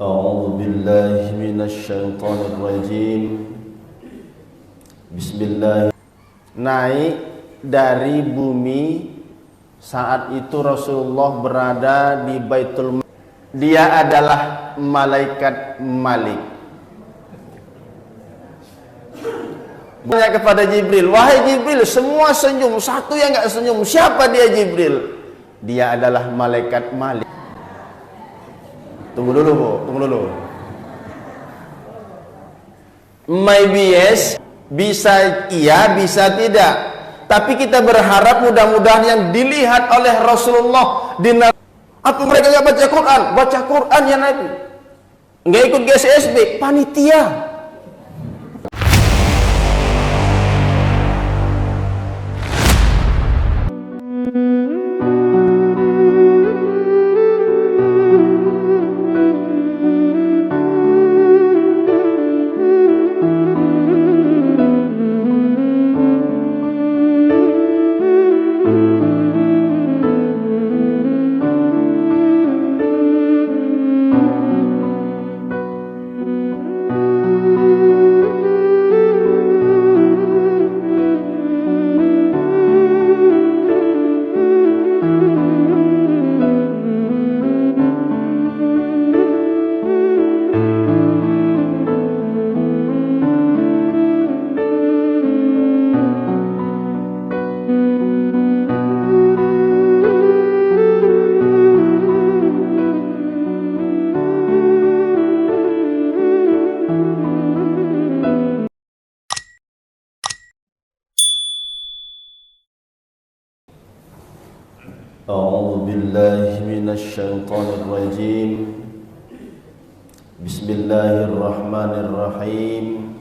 A'udzu billahi minasy syaithanir rajim. Bismillah. Naik dari bumi saat itu Rasulullah berada di Baitul Maqdis. Dia adalah malaikat Malik. Bertanya kepada Jibril, "Wahai Jibril, semua senyum, satu yang enggak senyum. Siapa dia Jibril?" "Dia adalah malaikat Malik." Tunggu dulu, Bu. Tunggu dulu. Maybe yes, bisa iya, bisa tidak. Tapi kita berharap mudah-mudahan yang dilihat oleh Rasulullah di apa mereka nggak baca Quran? Baca Quran ya Nabi. Nggak ikut GSSB, panitia. A'udzu billahi minasy syaithanir rajim. Bismillahirrahmanirrahim.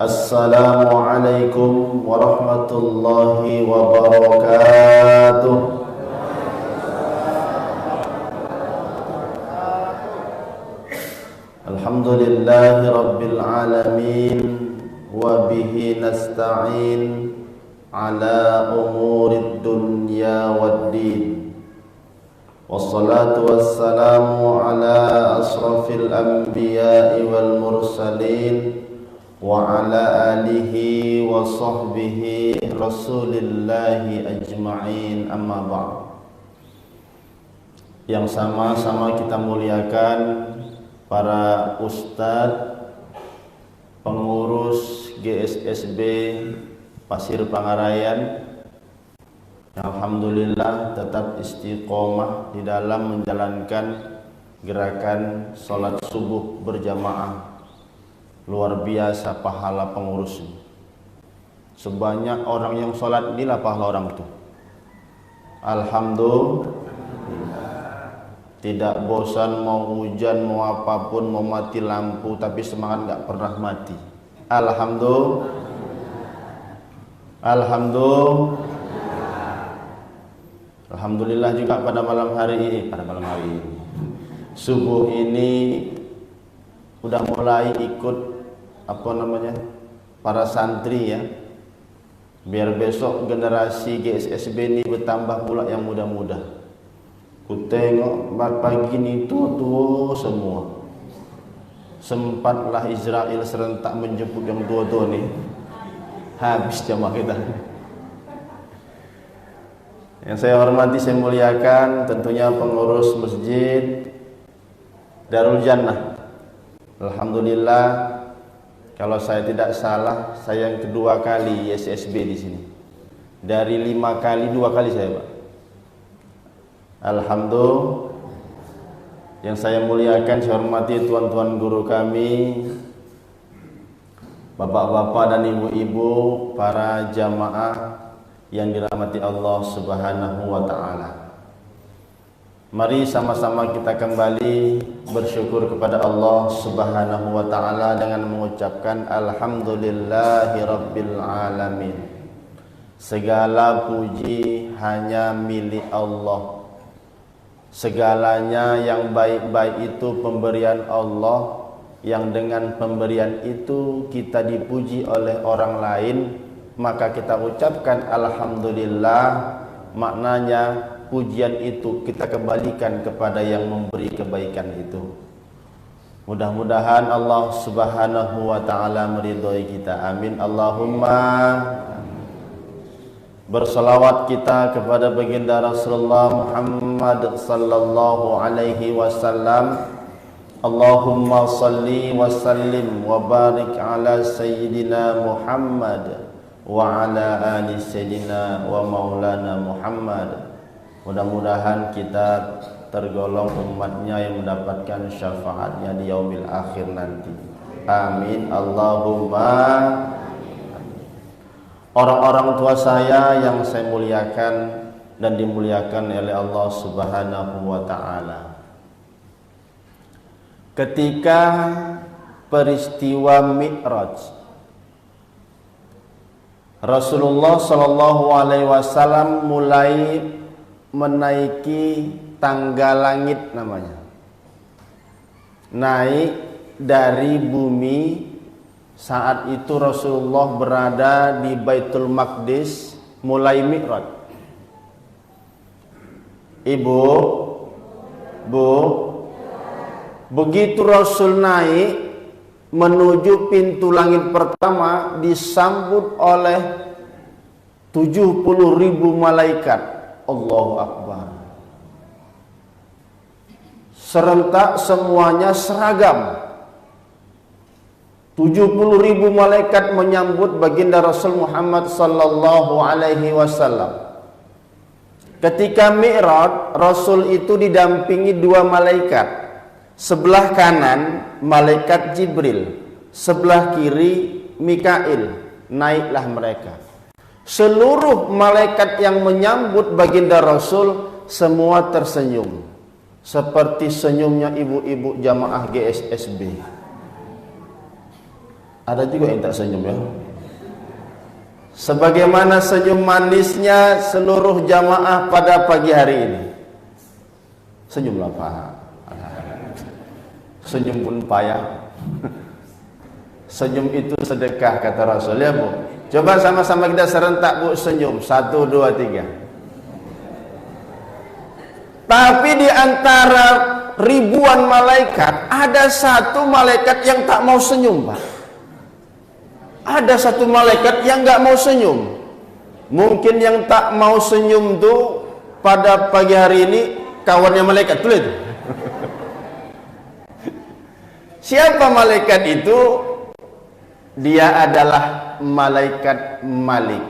Assalamualaikum warahmatullahi wabarakatuh. Alhamdulillahi rabbil alamin wa bihi nasta'in ala umurid dunya waddin. Wassalatu wassalamu ala asrafil anbiya'i wal mursalin wa ala alihi wa sahbihi rasulillahi ajma'in, amma ba'd. Yang sama-sama kita muliakan para ustadz, pengurus GSSB Pasir Pangarayan, yang alhamdulillah tetap istiqomah di dalam menjalankan gerakan sholat subuh berjamaah. Luar biasa pahala pengurusnya. Sebanyak orang yang sholat, inilah pahala orang itu. Alhamdulillah. Tidak bosan, mau hujan, mau apapun, mau mati lampu, tapi semangat gak pernah mati. Alhamdulillah. Alhamdulillah juga pada malam hari ini, subuh ini udah mulai ikut para santri ya, biar besok generasi GSSB ini bertambah pula yang muda-muda. Ku tengok pagi ini tua-tua semua. Sempatlah Israel serentak menjemput yang tua-tua nih. Habis jamaah kita. Yang saya hormati, saya muliakan tentunya pengurus masjid Darul Jannah. Alhamdulillah, kalau saya tidak salah, saya yang kedua kali SSB di sini. Dari 5 kali, 2 kali saya, Pak. Alhamdulillah. Yang saya muliakan, saya hormati tuan-tuan guru kami, bapak-bapak dan ibu-ibu, para jamaah yang dirahmati Allah Subhanahu wa ta'ala. Mari sama-sama kita kembali bersyukur kepada Allah Subhanahu wa ta'ala dengan mengucapkan alhamdulillahi rabbil alamin. Segala puji hanya milik Allah. Segalanya yang baik-baik itu pemberian Allah, yang dengan pemberian itu kita dipuji oleh orang lain, maka kita ucapkan alhamdulillah. Maknanya pujian itu kita kembalikan kepada yang memberi kebaikan itu. Mudah-mudahan Allah Subhanahu wa taala meridhoi kita. Amin Allahumma. Bersalawat kita kepada baginda Rasulullah Muhammad sallallahu alaihi wasallam. Allahumma salli wa sallim wa barik ala sayyidina Muhammad wa ala ali sayyidina wa maulana Muhammad. Mudah-mudahan kita tergolong umatnya yang mendapatkan syafaatnya di yaumil akhir nanti. Amin Allahumma. Orang-orang tua saya yang saya muliakan dan dimuliakan oleh Allah Subhanahu wa taala. Ketika peristiwa Mi'raj, Rasulullah sallallahu alaihi wasallam mulai menaiki tangga langit namanya. Naik dari bumi. Saat itu Rasulullah berada di Baitul Maqdis, mulai Mi'raj. Ibu, Bu, begitu Rasul naik menuju pintu langit pertama, disambut oleh 70.000 malaikat. Allahu Akbar. Serentak semuanya seragam. 70.000 malaikat menyambut baginda Rasul Muhammad sallallahu alaihi wasallam. Ketika Mi'raj, Rasul itu didampingi 2 malaikat. Sebelah kanan malaikat Jibril, sebelah kiri Mikail. Naiklah mereka. Seluruh malaikat yang menyambut baginda Rasul semua tersenyum, seperti senyumnya ibu-ibu jamaah GSSB. Ada juga yang tak senyum ya. Sebagaimana senyum manisnya seluruh jamaah pada pagi hari ini. Senyumlah Pak. Senyum pun payah. Senyum itu sedekah kata Rasul ya Bu. Coba sama-sama kita serentak Bu senyum. 1, 2, 3. Tapi di antara ribuan malaikat ada satu malaikat yang tak mau senyum Pak. Ada satu malaikat yang nggak mau senyum. Mungkin yang tak mau senyum tuh pada pagi hari ini kawannya malaikat tuh itu. Siapa malaikat itu? Dia adalah malaikat Malik.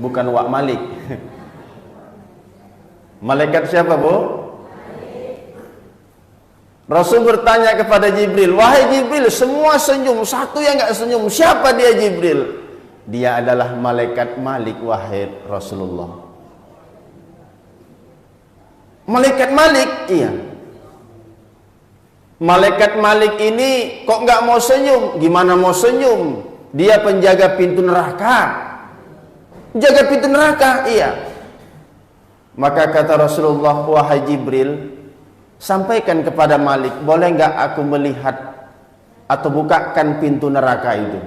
Bukan Wak Malik. Malaikat siapa, Bu? Rasul bertanya kepada Jibril, wahai Jibril, semua senyum, satu yang enggak senyum. Siapa dia Jibril? Dia adalah malaikat Malik, wahai Rasulullah. Malaikat Malik, iya. Malaikat Malik ini kok enggak mau senyum? Gimana mau senyum? Dia penjaga pintu neraka. Jaga pintu neraka, iya. Maka kata Rasulullah, wahai Jibril, sampaikan kepada Malik, boleh enggak aku melihat atau bukakan pintu neraka itu?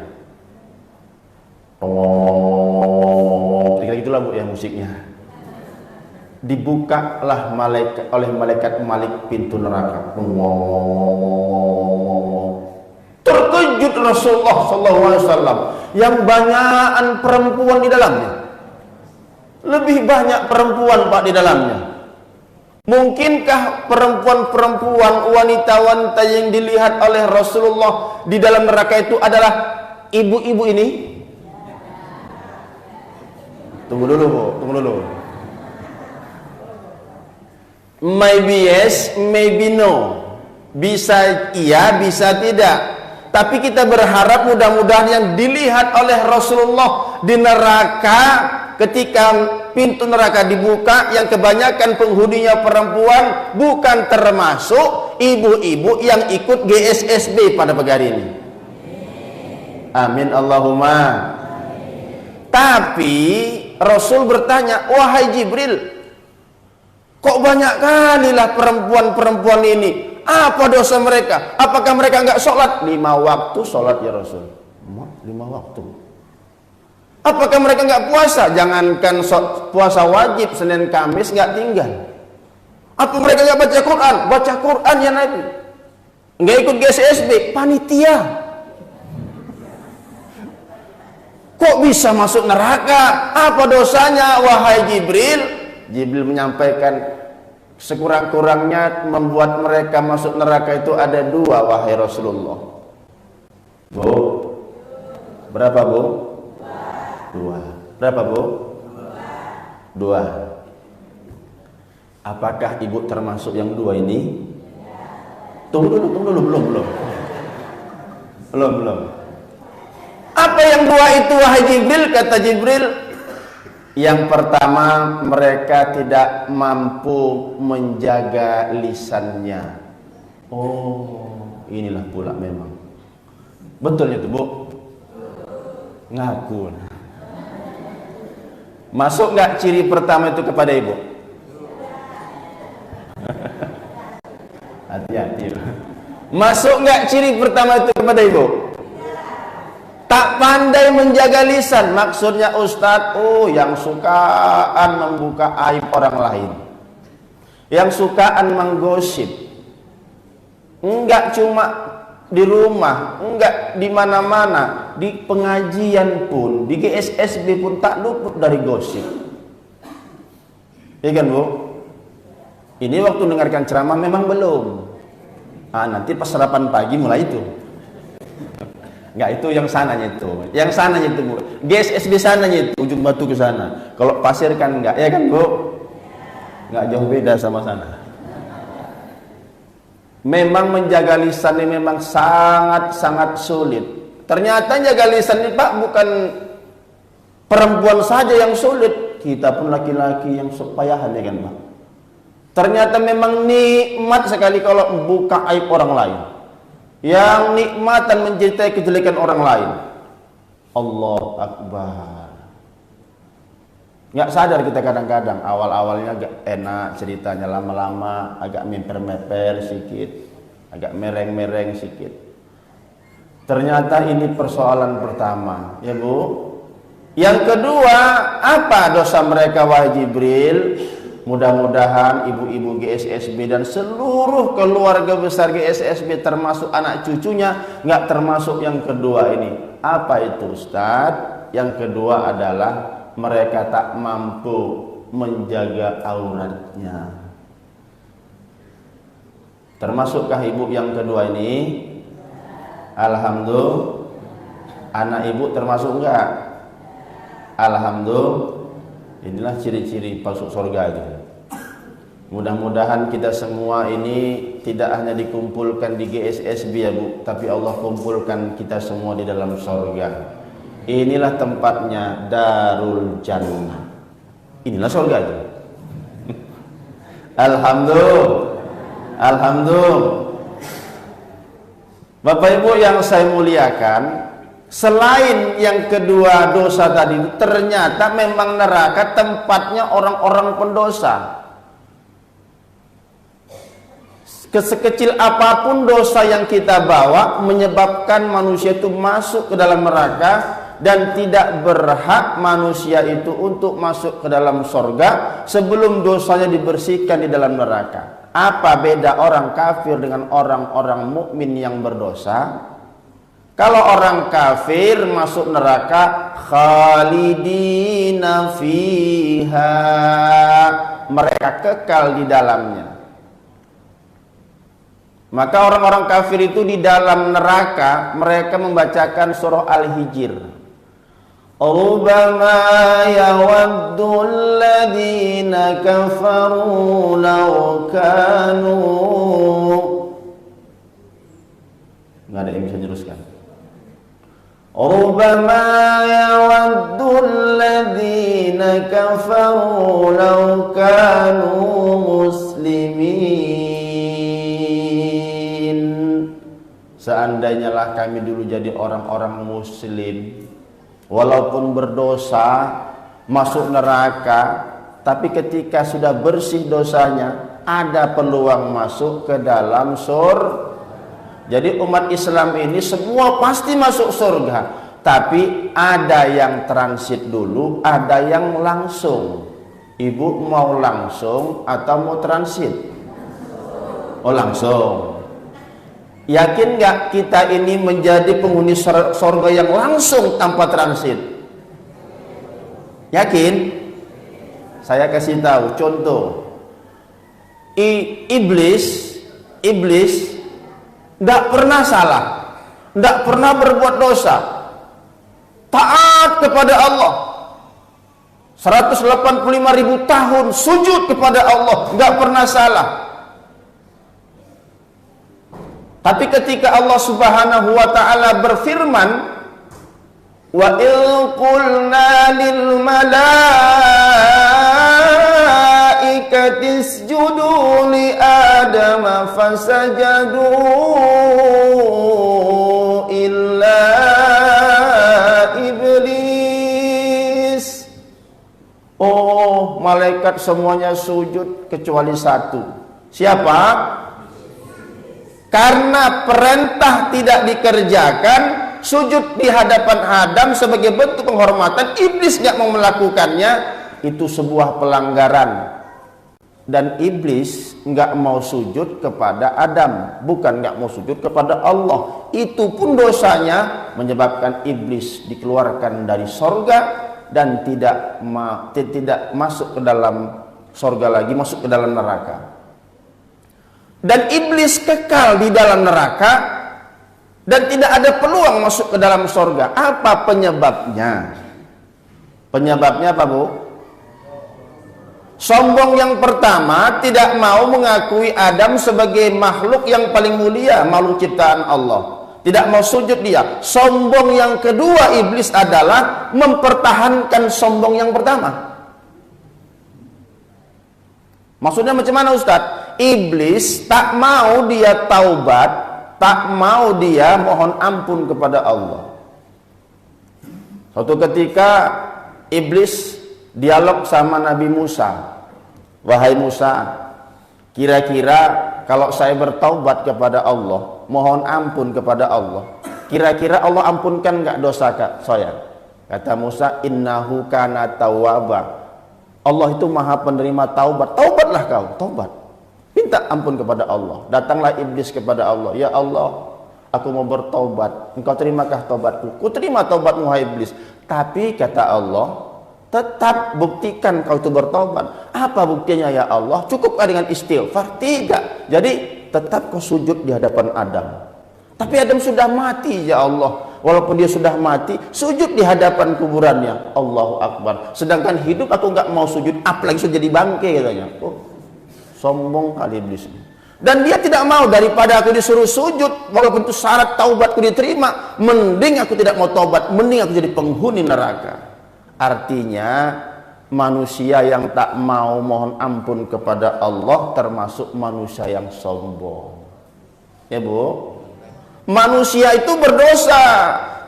Oh, kira itulah Bu ya musiknya. Dibukalah oleh malaikat Malik pintu neraka. Terkejut Rasulullah sallallahu alaihi wasallam yang banyakan perempuan di dalamnya. Lebih banyak perempuan Pak di dalamnya. Mungkinkah perempuan-perempuan, wanita-wanita yang dilihat oleh Rasulullah di dalam neraka itu adalah ibu-ibu ini? Tunggu dulu Bu, tunggu dulu. Maybe yes, maybe no. Bisa iya, bisa tidak. Tapi kita berharap mudah-mudahan yang dilihat oleh Rasulullah di neraka, ketika pintu neraka dibuka, yang kebanyakan penghuninya perempuan, bukan termasuk ibu-ibu yang ikut GSSB pada pagi hari ini. Amin Allahumma. Tapi Rasul bertanya, wahai Jibril, kok banyak kalilah perempuan-perempuan ini? Apa dosa mereka? Apakah mereka enggak sholat? 5 waktu sholat ya Rasul. 5 waktu. Apakah mereka enggak puasa? Jangankan puasa wajib, Senin Kamis enggak tinggal. Apa mereka nggak baca Quran? Baca Quran ya Nabi. Nggak ikut GSSB, panitia. Kok bisa masuk neraka? Apa dosanya wahai Jibril? Jibril menyampaikan sekurang-kurangnya membuat mereka masuk neraka itu ada dua wahai Rasulullah. Bu, berapa bu? Dua. Berapa bu? Dua. Apakah ibu termasuk yang dua ini? Tunggu dulu, belum. Apa yang dua itu wahai Jibril? Kata Jibril, yang pertama mereka tidak mampu menjaga lisannya. Oh, inilah pula memang. Betul itu bu? Ngaku. Masuk nggak ciri pertama itu kepada ibu? Hati-hati. Masuk nggak ciri pertama itu kepada ibu? Tak pandai menjaga lisan. Maksudnya Ustadz, yang sukaan membuka aib orang lain, yang sukaan menggosip. Enggak cuma di rumah, enggak di mana-mana, di pengajian pun, di GSSB pun tak luput dari gosip. Iya kan bu? Ini waktu dengarkan ceramah memang belum. Nanti pas sarapan pagi mulai itu. Enggak, itu yang sananya itu. Yang sananya itu, Bu. GSSB sananya itu, ujung batu ke sana. Kalau pasir kan enggak, ya kan, Bu? Enggak jauh beda sama sana. Memang menjaga lisan ini memang sangat-sangat sulit. Ternyata jaga lisan ini, Pak, bukan perempuan saja yang sulit. Kita pun laki-laki yang sepayahan, ya kan, Pak? Ternyata memang nikmat sekali kalau buka aib orang lain. Yang nikmatan mencintai kejelekan orang lain. Allahu Akbar. Nggak sadar kita kadang-kadang awal-awalnya agak enak ceritanya, lama-lama agak memper-meper sedikit, agak mereng-mereng sedikit. Ternyata ini persoalan pertama, ya Bu. Yang kedua, apa dosa mereka wahai Jibril? Mudah-mudahan ibu-ibu GSSB dan seluruh keluarga besar GSSB termasuk anak cucunya nggak termasuk yang kedua ini. Apa itu Ustadz? Yang kedua adalah mereka tak mampu menjaga auratnya. Termasukkah ibu yang kedua ini? Alhamdulillah. Anak ibu termasuk enggak? Alhamdulillah. Inilah ciri-ciri masuk surga itu. Mudah-mudahan kita semua ini tidak hanya dikumpulkan di GSSB ya Bu, tapi Allah kumpulkan kita semua di dalam surga. Inilah tempatnya Darul Jannah. Inilah surga itu. Alhamdulillah. Alhamdulillah. Bapak Ibu yang saya muliakan, selain yang kedua dosa tadi, ternyata memang neraka tempatnya orang-orang pendosa. Sekecil apapun dosa yang kita bawa menyebabkan manusia itu masuk ke dalam neraka, dan tidak berhak manusia itu untuk masuk ke dalam surga sebelum dosanya dibersihkan di dalam neraka. Apa beda orang kafir dengan orang-orang mukmin yang berdosa? Kalau orang kafir masuk neraka khalidina fiha, mereka kekal di dalamnya. Maka orang-orang kafir itu di dalam neraka mereka membacakan surah Al-Hijr. Rubama yawaddu alladhina kafaru law kanu. Nggak ada yang bisa jelaskan. Rubama yawaddu alladhina kafaru law kanu muslimin. Seandainya lah kami dulu jadi orang-orang muslim, walaupun berdosa masuk neraka, tapi ketika sudah bersih dosanya ada peluang masuk ke dalam surga. Jadi umat Islam ini semua pasti masuk surga, tapi ada yang transit dulu, ada yang langsung. Ibu mau langsung atau mau transit? Oh langsung. Yakin nggak kita ini menjadi penghuni surga yang langsung tanpa transit? Yakin? Saya kasih tahu contoh. Iblis nggak pernah salah, nggak pernah berbuat dosa, taat kepada Allah. 185.000 tahun sujud kepada Allah, nggak pernah salah. Tapi ketika Allah Subhanahu wa taala berfirman, wa il qulna lil malaikati isjudu li adama fasajadu illa iblis. Oh, malaikat semuanya sujud kecuali satu. Siapa? Karena perintah tidak dikerjakan, sujud di hadapan Adam sebagai bentuk penghormatan, iblis nggak mau melakukannya, itu sebuah pelanggaran. Dan iblis nggak mau sujud kepada Adam, bukan nggak mau sujud kepada Allah. Itu pun dosanya menyebabkan iblis dikeluarkan dari sorga dan tidak masuk ke dalam sorga lagi, masuk ke dalam neraka. Dan iblis kekal di dalam neraka dan tidak ada peluang masuk ke dalam sorga. Apa penyebabnya? Penyebabnya apa, Bu? Sombong yang pertama, tidak mau mengakui Adam sebagai makhluk yang paling mulia, makhluk ciptaan Allah. Tidak mau sujud dia. Sombong yang kedua iblis adalah mempertahankan sombong yang pertama. Maksudnya macam mana, Ustadz? Iblis tak mau dia taubat, tak mau dia mohon ampun kepada Allah. Suatu ketika iblis dialog sama Nabi Musa. Wahai Musa, kira-kira kalau saya bertaubat kepada Allah, mohon ampun kepada Allah, kira-kira Allah ampunkan nggak dosa saya? Kata Musa, innahu kana tawwaba. Allah itu maha penerima taubat. Taubatlah kau, taubat. Minta ampun kepada Allah. Datanglah iblis kepada Allah. Ya Allah, aku mau bertaubat. Engkau terimakah taubatku? Ku terima taubatmu, hai iblis. Tapi kata Allah, tetap buktikan kau itu bertaubat. Apa buktinya ya Allah? Cukupkah dengan istighfar? Tidak. Jadi tetap kau sujud di hadapan Adam. Tapi Adam sudah mati ya Allah. Walaupun dia sudah mati, sujud di hadapan kuburannya. Allahu Akbar. Sedangkan hidup aku nggak mau sujud, apalagi sudah jadi bangkai katanya. Oh, sombong kali iblis. Dan dia tidak mau, daripada aku disuruh sujud walaupun itu syarat taubatku diterima, mending aku tidak mau taubat, mending aku jadi penghuni neraka. Artinya manusia yang tak mau mohon ampun kepada Allah termasuk manusia yang sombong. Ya Bu, manusia itu berdosa.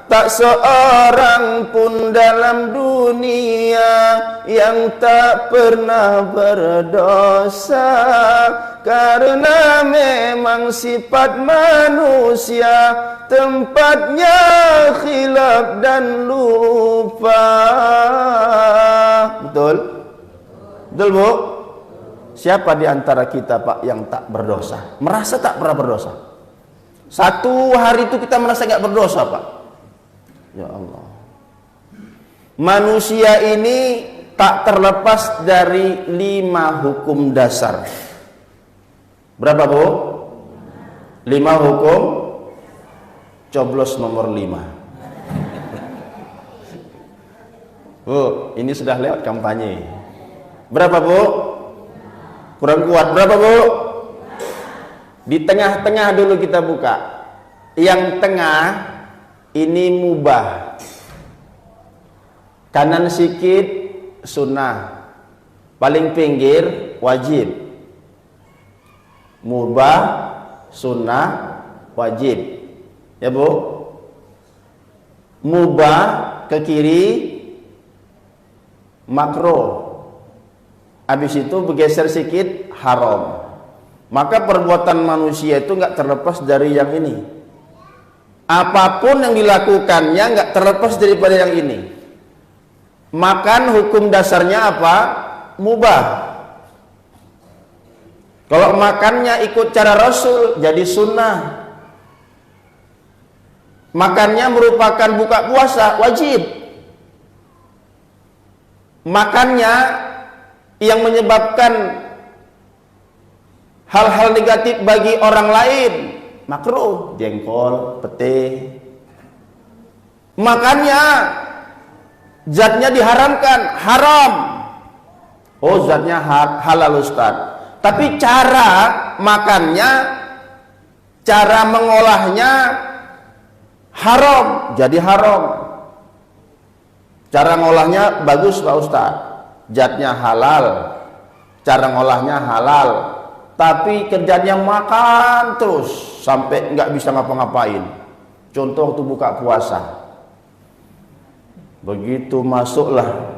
Tak seorang pun dalam dunia yang tak pernah berdosa, karena memang sifat manusia tempatnya khilaf dan lupa. Betul? Betul, Bu? Siapa di antara kita, Pak, yang tak berdosa? Merasa tak pernah berdosa? Satu hari itu kita merasa nggak berdosa, Pak. Ya Allah. Manusia ini tak terlepas dari 5 hukum dasar. Berapa, Bu? 5 hukum. Coblos nomor 5. Bu, ini sudah lewat kampanye. Berapa, Bu? Kurang kuat. Berapa, Bu? Di tengah-tengah dulu kita buka. Yang tengah ini mubah. Kanan sikit sunnah. Paling pinggir wajib. Mubah, sunnah, wajib. Ya Bu? Mubah ke kiri makro. Habis itu bergeser sikit haram. Maka perbuatan manusia itu nggak terlepas dari yang ini. Apapun yang dilakukannya nggak terlepas daripada yang ini. Makan hukum dasarnya apa? mubah. Kalau makannya ikut cara Rasul jadi sunnah. Makannya merupakan buka puasa wajib. Makannya yang menyebabkan hal-hal negatif bagi orang lain makruh, jengkol, pete. Makannya zatnya diharamkan, haram. Oh, zatnya halal Ustaz. Tapi cara makannya, cara mengolahnya haram, jadi haram. Cara ngolahnya bagus Pak Ustaz, zatnya halal, cara ngolahnya halal, tapi kerjanya makan terus sampai nggak bisa ngapa-ngapain. Contoh waktu buka puasa, begitu masuklah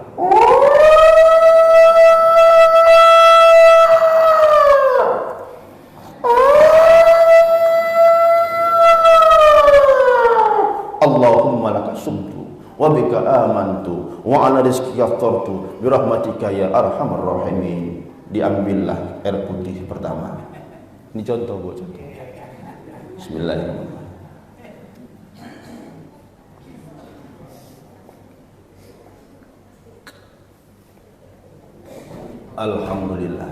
Allahumma laka sumtu wa bika amantu wa ala rizqika aftartu bi rahmatika ya arhamar rahimin. Diambillah air putih pertama. Ini contoh Bu, contoh. Bismillahirrahmanirrahim. Alhamdulillah.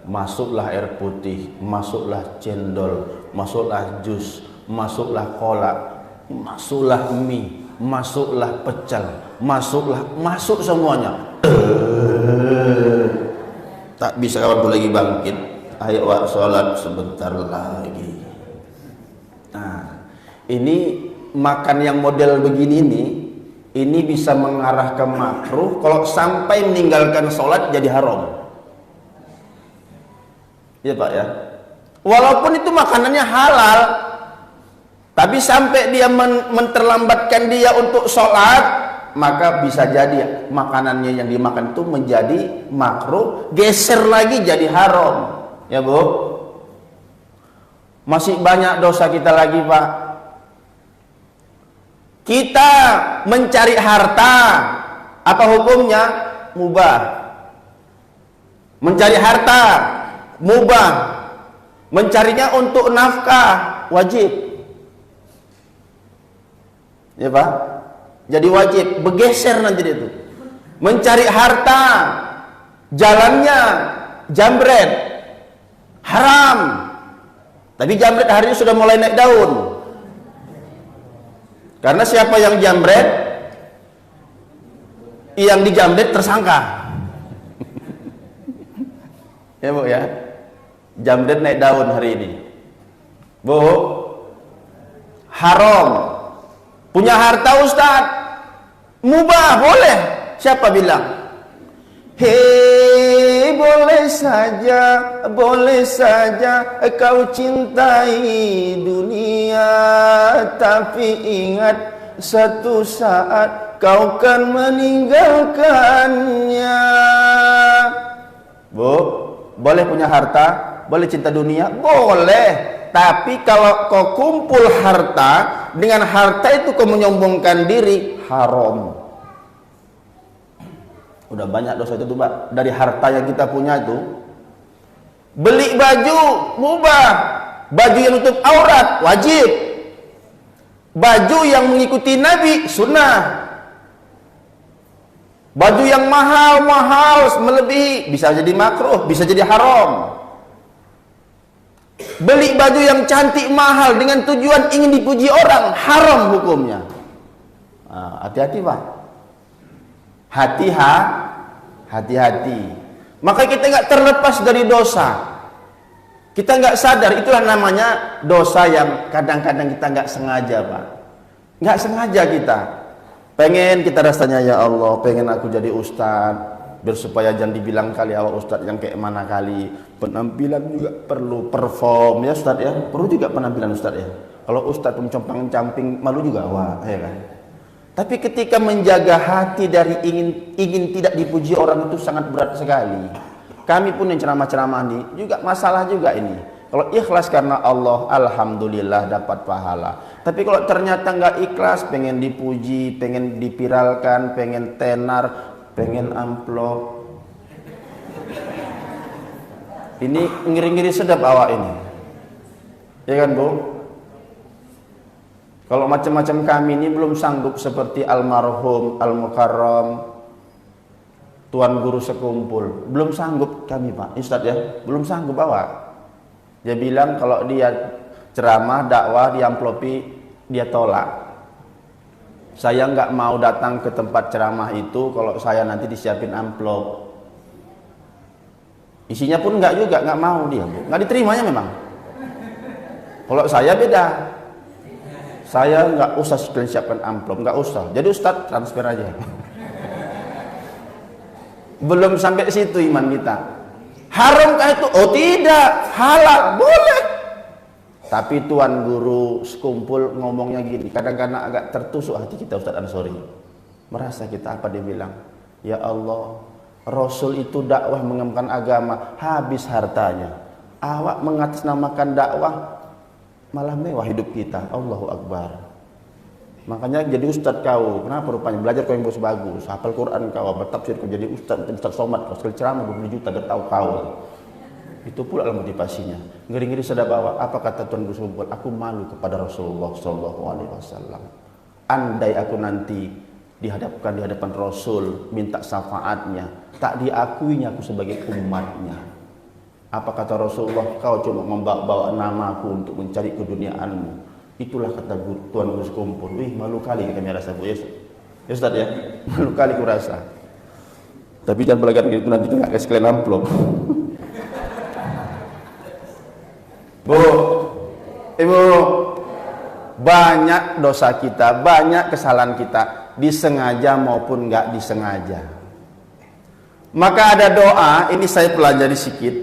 Masuklah air putih, masuklah cendol, masuklah jus, masuklah kolak, masuklah mie, masuklah pecel, masuk semuanya. Tak bisa waktu lagi bangkit. Ayo wak sholat sebentar lagi. Nah, ini makan yang model begini nih, ini bisa mengarah ke makruh. Kalau sampai meninggalkan sholat jadi haram. Iya Pak ya. Walaupun itu makanannya halal, tapi sampai dia menterlambatkan dia untuk sholat, maka bisa jadi makanannya yang dimakan itu menjadi makruh, geser lagi jadi haram. Ya Bu. Masih banyak dosa kita lagi Pak. Kita mencari harta, apa hukumnya? Mubah. Mencari harta mubah. Mencarinya untuk nafkah wajib. Ya Pak. Jadi wajib, bergeser nanti itu. Mencari harta, jalannya jambret, haram. Tapi jambret hari ini sudah mulai naik daun. Karena siapa yang jambret, yang dijambret tersangka. Ya Bu ya. Jambret naik daun hari ini. Bu, haram. Punya harta Ustaz, mubah, boleh. Siapa bilang? Hei, boleh saja kau cintai dunia, tapi ingat satu saat kau kan meninggalkannya. Bu, boleh punya harta, boleh cinta dunia, boleh. Tapi kalau kau kumpul harta, dengan harta itu kau menyombongkan diri, haram. Udah banyak dosa itu tuh Pak. Dari harta yang kita punya itu. Beli baju, mubah. Baju yang nutup aurat, wajib. Baju yang mengikuti Nabi, sunnah. Baju yang mahal-mahal, melebihi, bisa jadi makruh, bisa jadi haram. Beli baju yang cantik mahal dengan tujuan ingin dipuji orang, haram hukumnya. Hati-hati Pak. Hati-hati. Maka kita nggak terlepas dari dosa. Kita nggak sadar, itulah namanya dosa yang kadang-kadang kita nggak sengaja Pak. Nggak sengaja kita. Pengen kita rasanya, ya Allah, pengen aku jadi ustadz. Biar supaya jangan dibilang kali awak ustadz yang kayak mana kali. Penampilan juga perlu, perform ya ustadz ya. Perlu juga penampilan ustadz ya. Kalau ustadz compang-camping malu juga wah ya kan. Tapi ketika menjaga hati dari ingin tidak dipuji orang itu sangat berat sekali. Kami pun yang ceramah-ceramah ini juga masalah juga ini. Kalau ikhlas karena Allah, alhamdulillah dapat pahala. Tapi kalau ternyata nggak ikhlas, pengen dipuji, pengen dipiralkan, pengen tenar, pengen amplop, Ini ngiri-ngiri sedap awak ini. Ya kan, Bu? Kalau macam-macam kami ini belum sanggup seperti almarhum Al-Mukarram Tuan Guru Sekumpul. Belum sanggup kami, Pak Ustadz ya. Belum sanggup awak. Dia bilang kalau dia ceramah, dakwah, diamplopi, dia tolak. Saya nggak mau datang ke tempat ceramah itu kalau saya nanti disiapin amplop. Isinya pun nggak mau dia, Bu. Nggak diterimanya memang. Kalau saya beda. Saya nggak usah siapkan amplop, nggak usah. Jadi Ustadz transfer aja. Belum sampai situ iman kita. Haramkah itu? Oh tidak, halal, boleh. Tapi Tuan Guru Sekumpul ngomongnya gini, kadang-kadang agak tertusuk hati kita Ustadz Ansori. Merasa kita apa dia bilang? Ya Allah, Rasul itu dakwah mengembangkan agama, habis hartanya. Awak mengatasnamakan dakwah, malah mewah hidup kita. Allahu Akbar. Makanya jadi Ustadz kau, kenapa rupanya? Belajar kau yang bagus, hafal Quran kau, bertafsir kau jadi Ustadz Somad, kau sekali ceramah 20 juta, gak tahu kau. Itu pula lah motivasinya. Ngeri-ngeri sedap bawa. Apa kata Tuan Guru Sekumpul? Aku malu kepada Rasulullah SAW. Andai aku nanti dihadapkan di hadapan Rasul, minta syafaatnya, tak diakuinya aku sebagai umatnya. Apa kata Rasulullah? Kau cuma membawa namaku untuk mencari keduniaanmu. Itulah kata Tuan Guru Sekumpul. Wih, malu kali kami rasa, Bu. Ya Ustaz ya, malu kali ku rasa. Tapi jangan belajar gitu nanti nggak kasih kalian amplop. Bu, Ibu, banyak dosa kita, banyak kesalahan kita, disengaja maupun nggak disengaja. Maka ada doa, ini saya pelajari sedikit.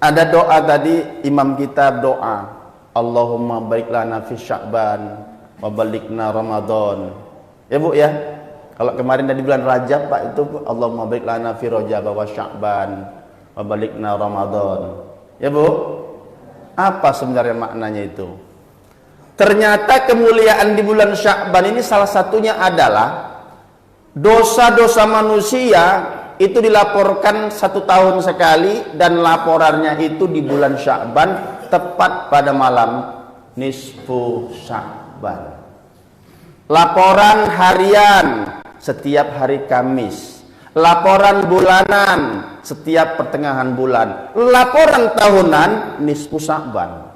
Ada doa tadi imam kita doa, Allahumma barik lana fi Sya'ban wa balikna Ramadan. Ya Bu ya. Kalau kemarin dari bulan Rajab Pak itu Allahumma barik lana fi Rajab wa Sya'ban wa balikna Ramadan. Ya Bu. Apa sebenarnya maknanya itu? Ternyata kemuliaan di bulan Sya'ban ini salah satunya adalah dosa-dosa manusia itu dilaporkan 1 tahun sekali, dan laporannya itu di bulan Sya'ban tepat pada malam nisfu Sya'ban. Laporan harian setiap hari Kamis, laporan bulanan setiap pertengahan bulan, laporan tahunan nisfu Sya'ban.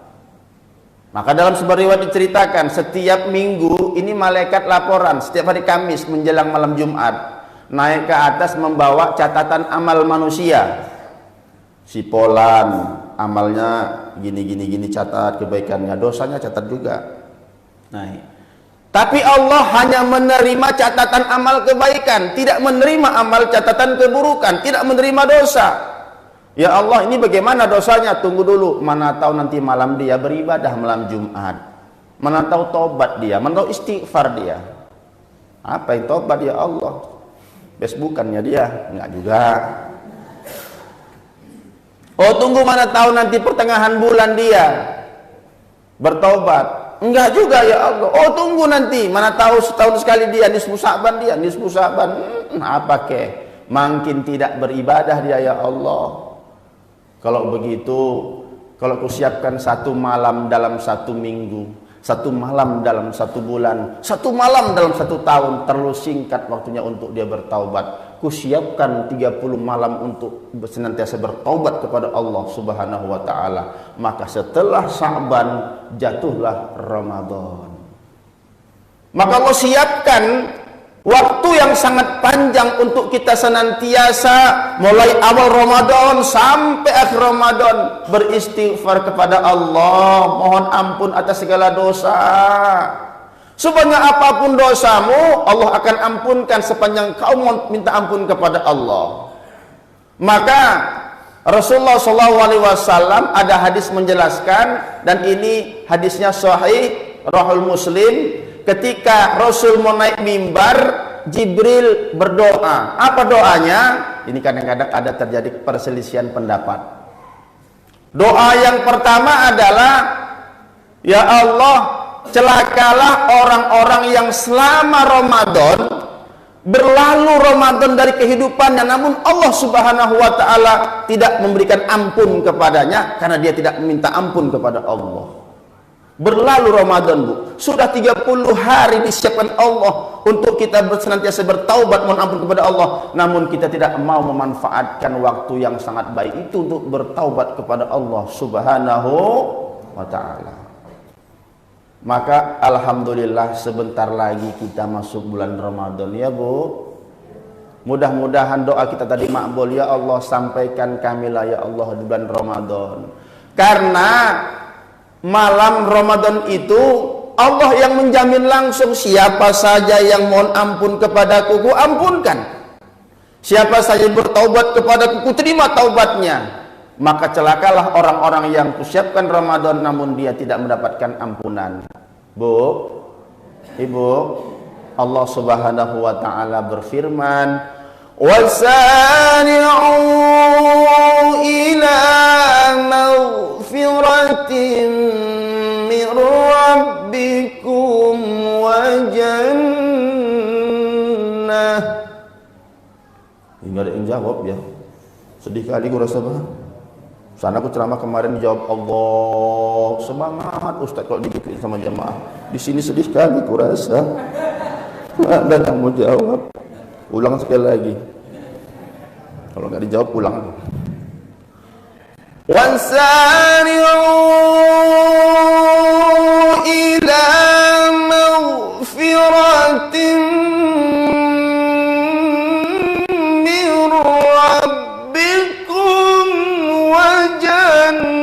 Maka dalam sebuah riwayat diceritakan setiap minggu ini malaikat laporan setiap hari Kamis menjelang malam Jumat naik ke atas membawa catatan amal manusia. Si Polan amalnya gini catat, kebaikannya, dosanya catat juga. Naik. Tapi Allah hanya menerima catatan amal kebaikan, tidak menerima amal catatan keburukan, tidak menerima dosa. Ya Allah, ini bagaimana dosanya? Tunggu dulu, mana tahu nanti malam dia beribadah malam Jumat, mana tahu tobat dia, mana tahu istighfar dia. Apa yang tobat ya Allah? Facebookannya dia, enggak juga. Oh tunggu, mana tahu nanti pertengahan bulan dia bertobat. Enggak juga ya Allah. Oh tunggu nanti, mana tahu setahun sekali dia nisfu Sya'ban, apa ke? Makin tidak beribadah dia ya Allah. Kalau begitu, kalau kusiapkan 1 malam dalam 1 minggu, 1 malam dalam 1 bulan, 1 malam dalam 1 tahun, terlalu singkat waktunya untuk dia bertaubat. Kusiapkan 30 malam untuk senantiasa bertaubat kepada Allah Subhanahu wa taala. Maka setelah Sya'ban jatuhlah Ramadan. Maka Allah siapkan waktu yang sangat panjang untuk kita senantiasa mulai awal Ramadan sampai akhir Ramadan beristighfar kepada Allah, mohon ampun atas segala dosa. Sebanyak apapun dosamu, Allah akan ampunkan sepanjang kau minta ampun kepada Allah. Maka Rasulullah SAW ada hadis menjelaskan, dan ini hadisnya sahih, Rahul Muslim. Ketika Rasul mau naik mimbar, Jibril berdoa. Apa doanya? Ini kadang-kadang ada terjadi perselisihan pendapat. Doa yang pertama adalah, ya Allah, celakalah orang-orang yang selama Ramadan Berlalu Ramadan dari kehidupannya, namun Allah Subhanahu wa Ta'ala tidak memberikan ampun kepadanya karena dia tidak meminta ampun kepada Allah. Berlalu Ramadan, Bu, sudah 30 hari disiapkan Allah untuk kita senantiasa bertaubat mohon ampun kepada Allah, namun kita tidak mau memanfaatkan waktu yang sangat baik itu untuk bertaubat kepada Allah Subhanahu wa Ta'ala. Maka alhamdulillah sebentar lagi kita masuk bulan Ramadan ya, Bu. Mudah-mudahan doa kita tadi makbul. Ya Allah, sampaikan kamilah ya Allah di bulan Ramadan. Karena malam Ramadan itu Allah yang menjamin langsung, siapa saja yang mohon ampun kepadaku, ku ampunkan. Siapa saja bertaubat kepadaku, ku terima taubatnya. Maka celakalah orang-orang yang kusiapkan Ramadan namun dia tidak mendapatkan ampunan. Bu, Ibu, Allah Subhanahu wa Ta'ala berfirman, wasari'u ila maghfiratin min rabbikum wa jannah. Ini ada yang jawab ya. Sedih kali gue rasa banget. Sana aku ceramah kemarin dijawab Allah, semangat Ustaz kalau dibikin sama jamaah. Di sini sedih kali aku rasa. Ada yang mau jawab. Ulang sekali lagi. Kalau nggak dijawab ulang. Wansari'u ila maghfiratin min rabbikum wa jannah.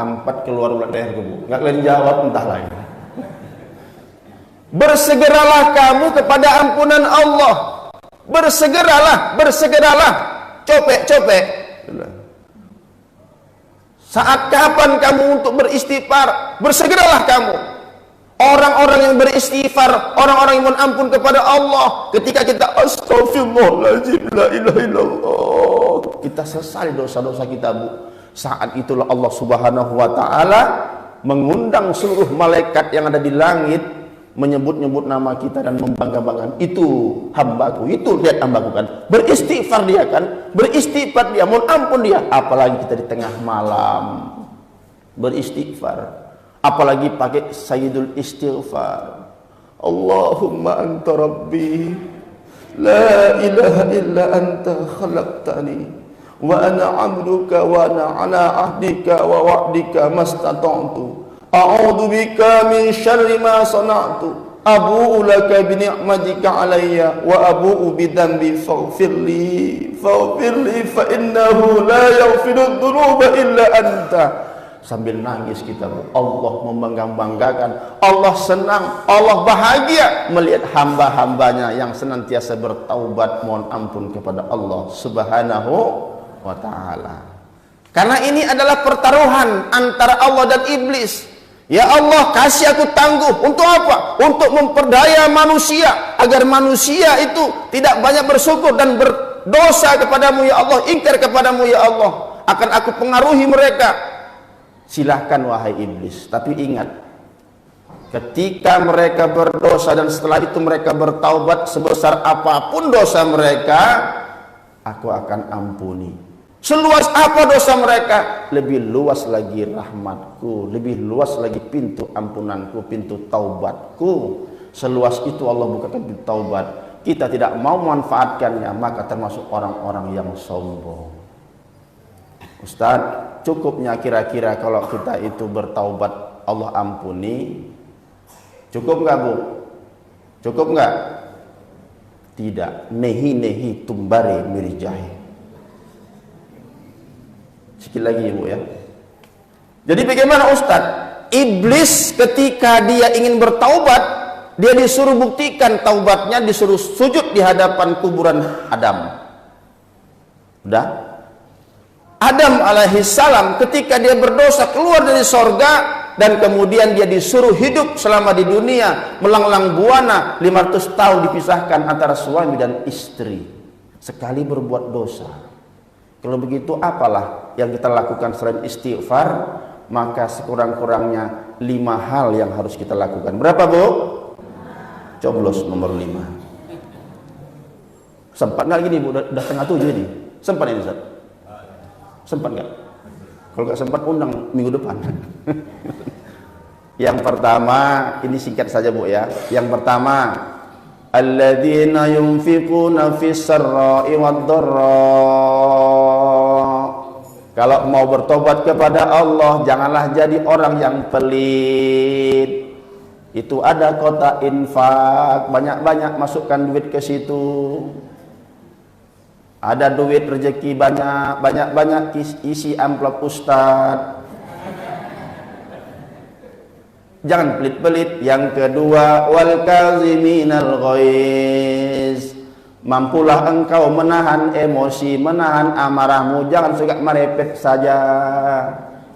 Empat keluar ulat leher Bu. Nggak kalian jawab entah lagi. Bersegeralah kamu kepada ampunan Allah. Bersegeralah, bersegeralah. Copek. Saat kapan kamu untuk beristighfar? Bersegeralah kamu. Orang-orang yang beristighfar, orang-orang yang mohon ampun kepada Allah, ketika kita astagfirullahaladzim, la ilaha illallah, kita sesali dosa-dosa kita, Bu. Saat itulah Allah Subhanahu wa Ta'ala mengundang seluruh malaikat yang ada di langit, menyebut-nyebut nama kita dan membangga-banggakan, itu hambaku, itu lihat hambaku kan, beristighfar dia kan, beristighfar dia, mohon ampun dia. Apalagi kita di tengah malam beristighfar, apalagi pakai sayyidul istighfar, Allahumma anta rabbi la ilaha illa anta khalaqtani wa ana 'abduka wa ana 'ala 'ahdika wa wa'dika mastata'tu a'udzu bika min syarri ma sana'tu abu'u laka bi ni'matika 'alayya wa abu'u bi dhanbi faghfirli fa innahu la yaghfiru dzunuba illa anta. Sambil nangis kita, Bu. Allah membangga-banggakan, Allah senang, Allah bahagia melihat hamba-hambanya yang senantiasa bertaubat mohon ampun kepada Allah Subhanahu wa Ta'ala. Karena ini adalah pertaruhan antara Allah dan iblis. Ya Allah, kasih aku tangguh. Untuk apa? Untuk memperdaya manusia, agar manusia itu tidak banyak bersyukur dan berdosa kepadamu ya Allah, ingkar kepadamu ya Allah. Akan aku pengaruhi mereka. Silahkan wahai iblis, tapi ingat, ketika mereka berdosa dan setelah itu mereka bertaubat, sebesar apapun dosa mereka, aku akan ampuni. Seluas apa dosa mereka, lebih luas lagi rahmatku, lebih luas lagi pintu ampunanku, pintu taubatku. Seluas itu Allah bukakan pintu taubat. Kita tidak mau memanfaatkannya, maka termasuk orang-orang yang sombong. Ustaz, cukupnya kira-kira kalau kita itu bertaubat Allah ampuni? Cukup nggak, Bu? Cukup nggak? Tidak. Nehi tumbare mirijahi. Sekali lagi, Bu ya. Jadi bagaimana Ustaz? Iblis ketika dia ingin bertaubat, dia disuruh buktikan taubatnya, disuruh sujud di hadapan kuburan Adam. Udah? Adam alaihissalam ketika dia berdosa keluar dari sorga dan kemudian dia disuruh hidup selama di dunia melanglang buana 500 tahun dipisahkan antara suami dan istri sekali berbuat dosa. Kalau begitu apalah yang kita lakukan selain istighfar? maka sekurang-kurangnya 5 hal yang harus kita lakukan. Berapa, Bu? Coblos nomor 5. Sempat nggak gini, Bu? Udah tengah 7 ini. Sempat ini, Ustaz? Sempat nggak? Kalau nggak sempat, undang minggu depan. Yang pertama, ini singkat saja, Bu, ya. Yang pertama, alladzina yunfiquna fis sarra'i wad dharra. Kalau mau bertobat kepada Allah, janganlah jadi orang yang pelit. Itu ada kotak infak, banyak-banyak masukkan duit ke situ. Ada duit rezeki banyak-banyak isi amplop Ustaz. Jangan pelit-pelit. Yang kedua, wal kaziminal ghaiz. Mampulah engkau menahan emosi, menahan amarahmu. Jangan suka merepet saja.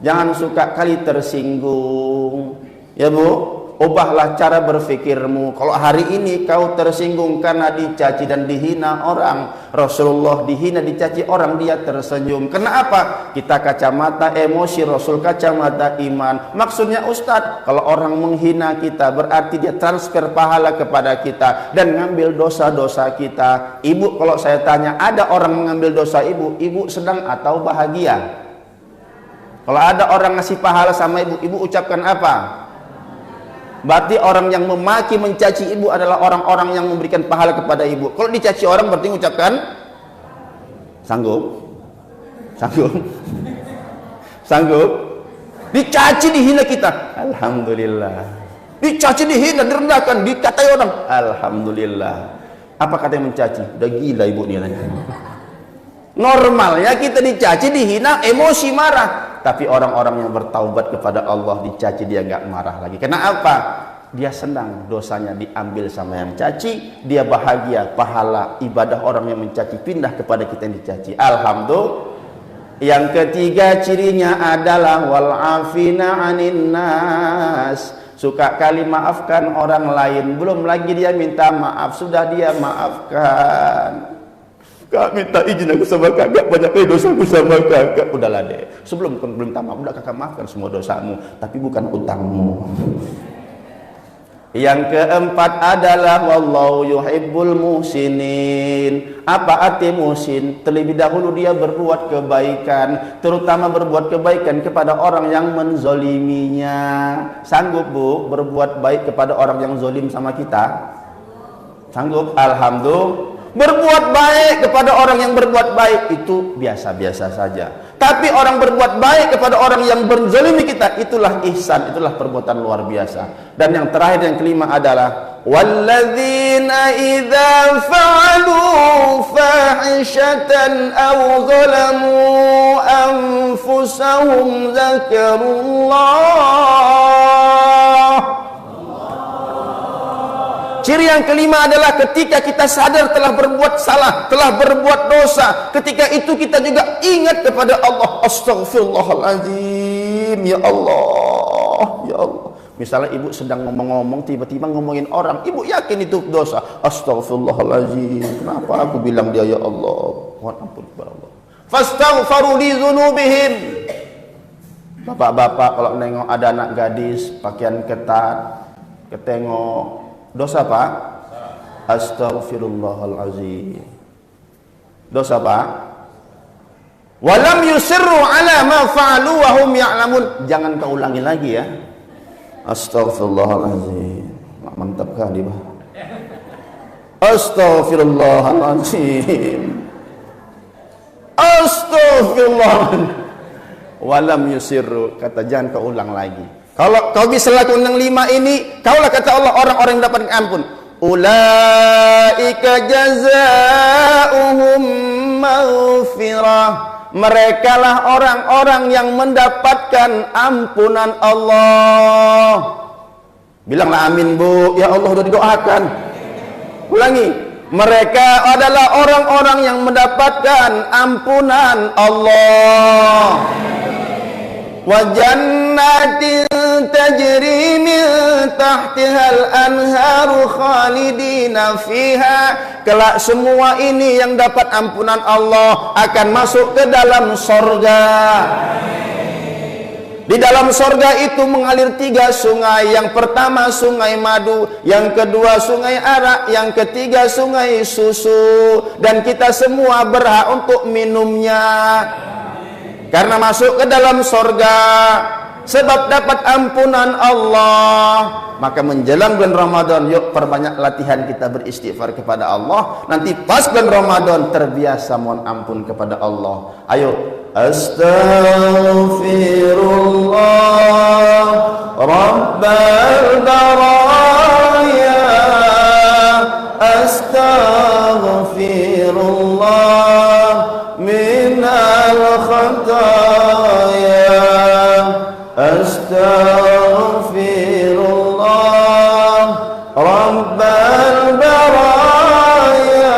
Jangan suka kali tersinggung. Ya, Bu, ubahlah cara berfikirmu. Kalau hari ini kau tersinggung karena dicaci dan dihina orang, Rasulullah dihina dicaci orang, dia tersenyum. Kenapa? Kita kacamata emosi, Rasul kacamata iman. Maksudnya, Ustadz, kalau orang menghina kita berarti dia transfer pahala kepada kita dan ngambil dosa-dosa kita. Ibu, kalau saya tanya, ada orang mengambil dosa ibu, ibu sedang atau bahagia? Kalau ada orang ngasih pahala sama ibu, ibu ucapkan apa? Berarti orang yang memaki, mencaci ibu adalah orang-orang yang memberikan pahala kepada ibu. Kalau dicaci orang berarti mengucapkan sanggup? Sanggup? Sanggup? Dicaci, dihina kita, alhamdulillah. Dicaci, dihina, direndahkan, dikatai orang, alhamdulillah. Apa kata yang mencaci? Udah gila ibu nih. Normalnya kita dicaci, dihina, emosi, marah. Tapi orang-orang yang bertaubat kepada Allah, dicaci dia nggak marah lagi. Kenapa? Dia senang dosanya diambil sama yang mencaci, dia bahagia pahala ibadah orang yang mencaci pindah kepada kita yang dicaci. Alhamdulillah. Yang ketiga cirinya adalah wal afina 'anin nas. Suka kali maafkan orang lain, belum lagi dia minta maaf, sudah dia maafkan. Kak, minta izin aku sama kakak, banyak dosa aku sama kakak. Udahlah deh, sebelum minta maaf, udah kakak maafkan semua dosamu, tapi bukan utangmu. Yang keempat adalah wallahu yuhibbul muhsinin. Apa arti muhsin? Terlebih dahulu dia berbuat kebaikan, terutama berbuat kebaikan kepada orang yang menzoliminya. Sanggup, Bu, berbuat baik kepada orang yang zolim sama kita? Sanggup? Alhamdulillah. Berbuat baik kepada orang yang berbuat baik itu biasa-biasa saja. Tapi orang berbuat baik kepada orang yang berzalimi kita, itulah ihsan, itulah perbuatan luar biasa. Dan yang terakhir, yang kelima adalah walladzina idza fa'alu fahishatan aw zalamu anfusahum dzakarullah. Ciri yang kelima adalah ketika kita sadar telah berbuat salah, telah berbuat dosa, ketika itu kita juga ingat kepada Allah. Astaghfirullahaladzim, ya Allah, ya Allah. Misalnya ibu sedang ngomong-ngomong, tiba-tiba ngomongin orang, ibu yakin itu dosa. Astaghfirullahaladzim, kenapa aku bilang dia ya Allah? Mohon ampun kepada Allah. Fastaghfaru li dzunubihim. Bapak-bapak kalau nengok ada anak gadis pakaian ketat, ketengok, dosa Pak? Astaghfirullahalazim. Dosa Pak? Walam yusirru ala ma fa'alu wa hum ya'lamun. Jangan kau ulangi lagi ya. Astaghfirullahalazim. Mantap kali Pak. Astaghfirullahalazim. Astaghfirullah. Walam yusirru. Kata jangan kau ulang lagi. Kalau kau bisa lakukan yang 5 ini, kaulah kata Allah orang-orang yang dapat ampun. Ulaika jazaohum maghfirah. Mereka lah orang-orang yang mendapatkan ampunan Allah. Bilanglah amin, Bu. Ya Allah, sudah didoakan. Ulangi. Mereka adalah orang-orang yang mendapatkan ampunan Allah. Wa jannatin tajri min tahtihal anharu khalidina fiha. Kelak semua ini yang dapat ampunan Allah akan masuk ke dalam sorga. Di dalam sorga itu mengalir 3 sungai. Yang pertama sungai madu, yang kedua sungai arak, yang ketiga sungai susu. Dan kita semua berhak untuk minumnya. Karena masuk ke dalam sorga, sebab dapat ampunan Allah. Maka menjelang bulan Ramadan, yuk perbanyak latihan kita beristighfar kepada Allah. Nanti pas bulan Ramadan terbiasa mohon ampun kepada Allah. Ayo, astaghfirullah rabbal baraya, astaghfirullah minal khataya, astaghfirullah rabbal baraya,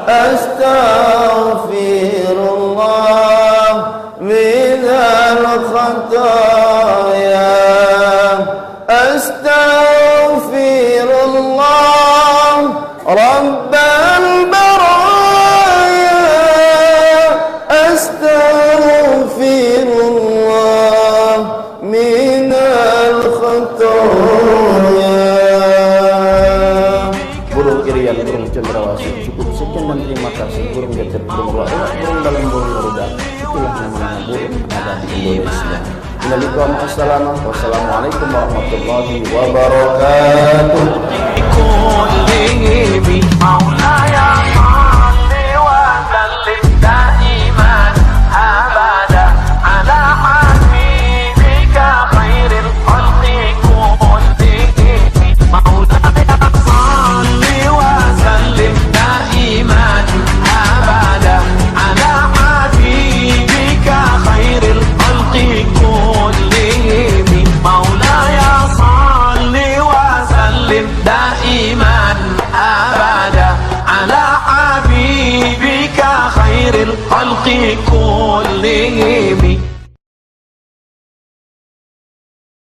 astaghfirullah minal khataya, astaghfirullah rabbal baraya, astaghfirullah minal khataya. Burung irian, burung cendrawasih, cukup sekian dan terima kasih. Burung gajah, burung lawak, burung dalam, burung garuda, itulah namanya burung ada di Indonesia. Wassalamualaikum warahmatullahi wabarakatuh. الخلق كلهم